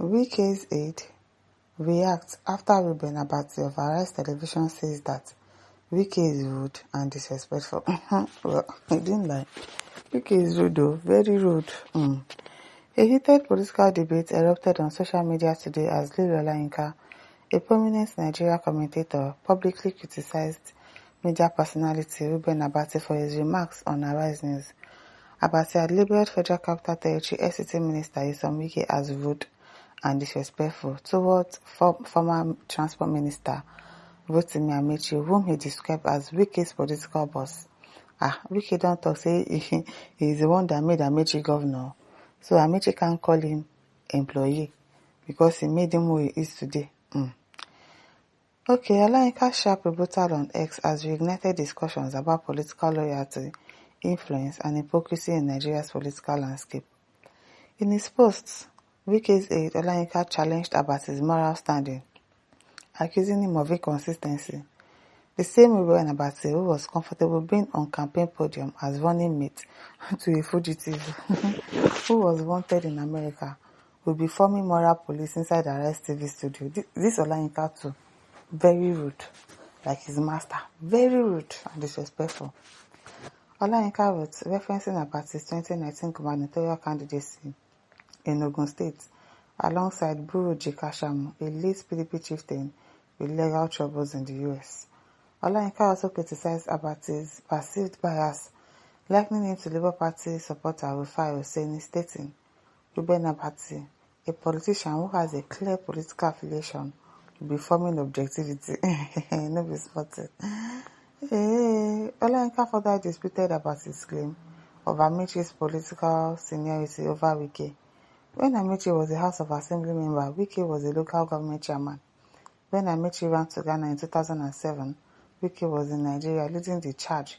Wike's aide reacts after Reuben Abati of Arise Television says that Wike is rude and disrespectful. Well, he didn't lie. Wike is rude though, very rude. A heated political debate erupted on social media today as Lere Olayinka, a prominent Nigeria commentator, publicly criticized media personality Reuben Abati for his remarks on Arise News. Abati had labeled Federal Capital Territory FCT Minister Wike as rude and disrespectful towards former Transport Minister Rotimi Amechi, whom he described as Wike's political boss. Wike don't talk, say he is the one that made Amechi governor. So Amechi can't call him employee because he made him who he is today. Okay, Olayinka's sharp rebuttal on X has reignited discussions about political loyalty, influence, and hypocrisy in Nigeria's political landscape. In his posts, Wike's aide Olayinka challenged Abati's moral standing, accusing him of inconsistency. The same Reuben Abati, who was comfortable being on campaign podium as running mate to a fugitive who was wanted in America, will be forming moral police inside the Arise TV studio. This Olayinka too, very rude, like his master, very rude and disrespectful. Olayinka wrote, referencing Abati's 2019 gubernatorial candidacy in Ogun State, alongside Buru Jikashamu, a late PDP chieftain with legal troubles in the US. Olayinka also criticized Abati's perceived bias, likening him to Labour Party supporter Rufai Hussaini, stating, Reuben Abati, a politician who has a clear political affiliation, will be forming objectivity. No be spotted. Olayinka further disputed Abati's claim of Amechi's political seniority over Wike. When Amechi was a House of Assembly member, Wike was a local government chairman. When Amechi ran to Ghana in 2007, Wike was in Nigeria leading the charge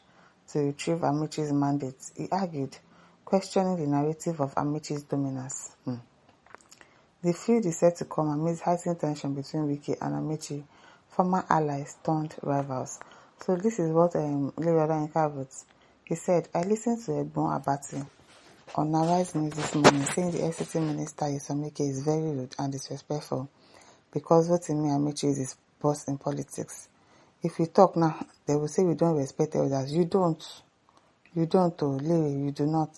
to retrieve Amechi's mandate, he argued, questioning the narrative of Amechi's dominance. The feud is said to come amidst heightened tension between Wike and Amechi, former allies turned rivals. So this is what Lere Olayinka wrote. He said, I listened to Egbon Abati on Arise News this morning saying the FCT Minister Wike is very rude and disrespectful because Rotimi Amechi is his boss in politics. If you talk now, they will say we don't respect elders. You don't, Lere, you do not.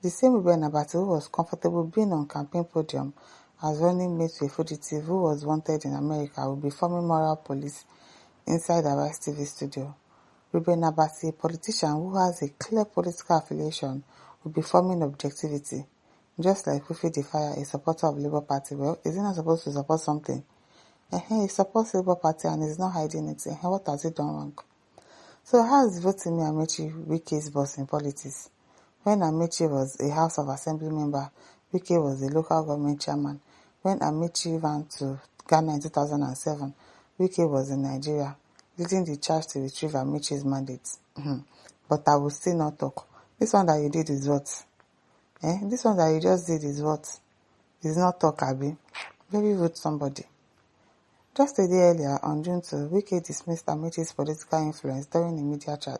The same Reuben Abati, who was comfortable being on campaign podium as running mate to a fugitive who was wanted in America, will be forming moral police inside the Arise TV studio. Reuben Abati, a politician who has a clear political affiliation, will be forming objectivity. Just like Fufi the Fire, a supporter of Labour Party. Well, is he not supposed to support something? He supports Labour Party and is not hiding it. What has he done wrong? So how is Rotimi Amechi Wike's boss in politics? When Amechi was a House of Assembly member, Wike was a local government chairman. When Amechi ran to Ghana in 2007, Wike was in Nigeria, leading the charge to retrieve Amechi's mandate. But I will still not talk. This one that you did is what? This one that you just did is what? Is not talk, Abi. Very rude somebody. Just a day earlier, on June 2, Wike dismissed Amechi's political influence during a media chat,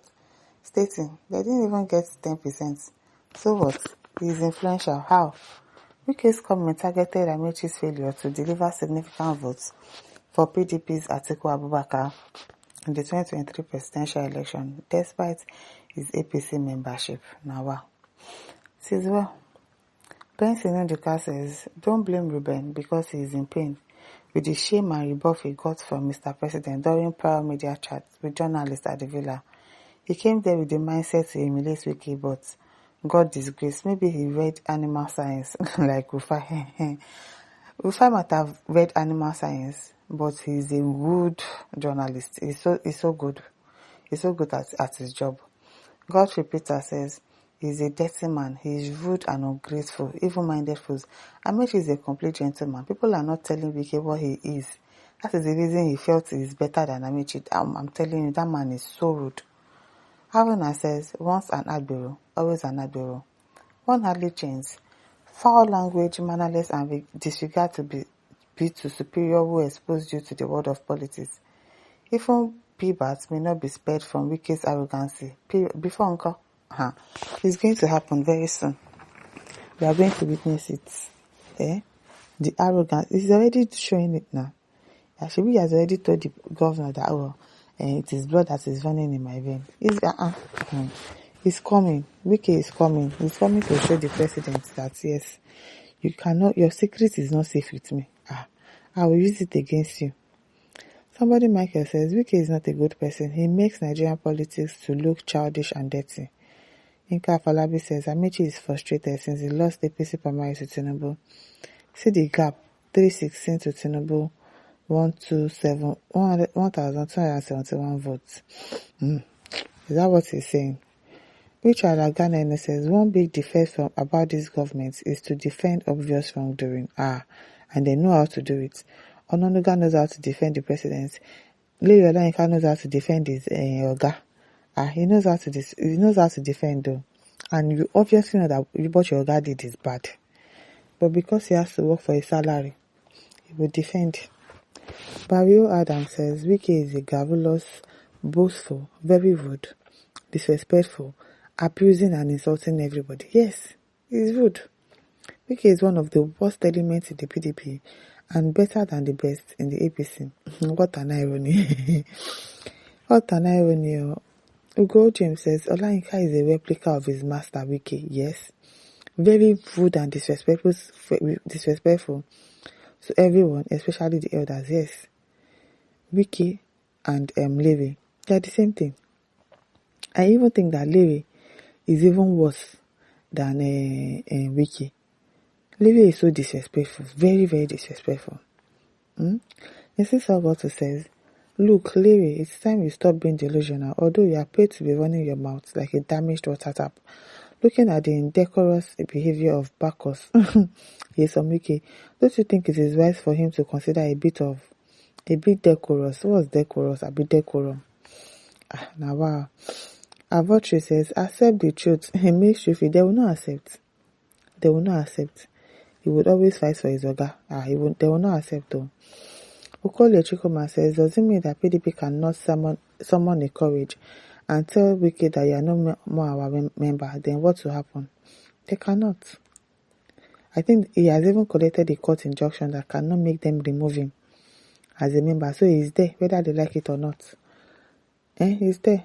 stating they didn't even get 10%. So what? He is influential. How? Wike's comment targeted Amechi's failure to deliver significant votes for PDP's Atiku Abubakar in the 2023 presidential election, despite his APC membership. Now, wow. Says, well, Benson Ndika says, don't blame Reuben because he is in pain with the shame and rebuff he got from Mr. President during prior media chats with journalists at the villa. He came there with the mindset to emulate Wike, but got disgraced. Maybe he read animal science like Rufai. Rufai might have read animal science, but he's a good journalist. He's so good. He's so good at his job. Godfrey Peter says, he's a dirty man. He's rude and ungrateful, evil-minded fools. Amechi is a complete gentleman. People are not telling Wike what he is. That is the reason he felt he is better than Amechi. I'm telling you, that man is so rude. Haruna says, once an admiral, always an admiral. One hardly changes. Foul language, mannerless, and disregard to be to superior who exposed you to the world of politics. Even P-Bats may not be spared from Wike's arrogancy. Before Uncle, it's going to happen very soon. We are going to witness it. The arrogance is already showing it now. Ashibi has already told the governor that it is blood that is running in my vein. He's coming. Wike is coming. He's coming to show the president that yes, you cannot. Your secret is not safe with me. I will use it against you. Somebody Michael says Wike is not a good person. He makes Nigerian politics to look childish and dirty. Inka Falabi says Amechi is frustrated since he lost the APC primary to Tinubu. See the gap, 316 to Tinubu, 1,271 votes. Is that what he's saying? Richard Agana says one big defense about this government is to defend obvious wrongdoing. And they know how to do it. Ononuga knows how to defend the president. Lere Olayinka knows how to defend his Oga. He knows how to defend though. And you obviously know that what your Oga did is bad. But because he has to work for a salary, he will defend. Barrio Adam says Wike is a garrulous, boastful, very rude, disrespectful, abusing and insulting everybody. Yes, he's rude. Wike is one of the worst elements in the PDP and better than the best in the APC. What an irony. What an irony. Ugo James says Olayinka is a replica of his master Wike. Yes. Very rude and disrespectful to everyone, especially the elders. Yes. Wike and Lere, they are the same thing. I even think that Lere is even worse than Wike. Lere is so disrespectful, very, very disrespectful. Mrs. Agoto says, look, Lere, it's time you stop being delusional, although you are paid to be running your mouth like a damaged water tap. Looking at the indecorous behavior of Bacchus, yes, Wike, don't you think it is wise for him to consider a bit decorous? What's decorous? A bit decorum. Now, wow. Avotri says, accept the truth. He makes truth. They will not accept. They will not accept. He would always fight for his Oga. They will not accept though. Okole Chikoma says, does it mean that PDP cannot summon a courage and tell Wike that you are no more our member? Then what will happen? They cannot. I think he has even collected a court injunction that cannot make them remove him as a member. So he's there, whether they like it or not. He's there.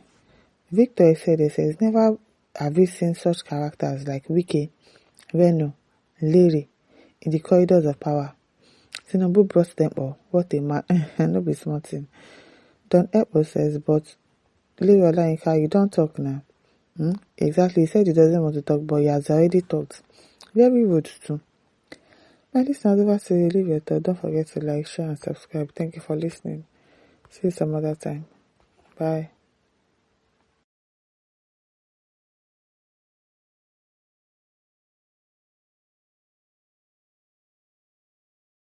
Victor says, never have we seen such characters like Wike, Reno, Lere in the corridors of power. Tinubu brought them all. What a man. No be small thing. Don Epo says, but Lere Olayinka, you don't talk now. Exactly. He said he doesn't want to talk, but he has already talked. Very rude too. My listeners, over to you. Leave your thought. Don't forget to like, share, and subscribe. Thank you for listening. See you some other time. Bye.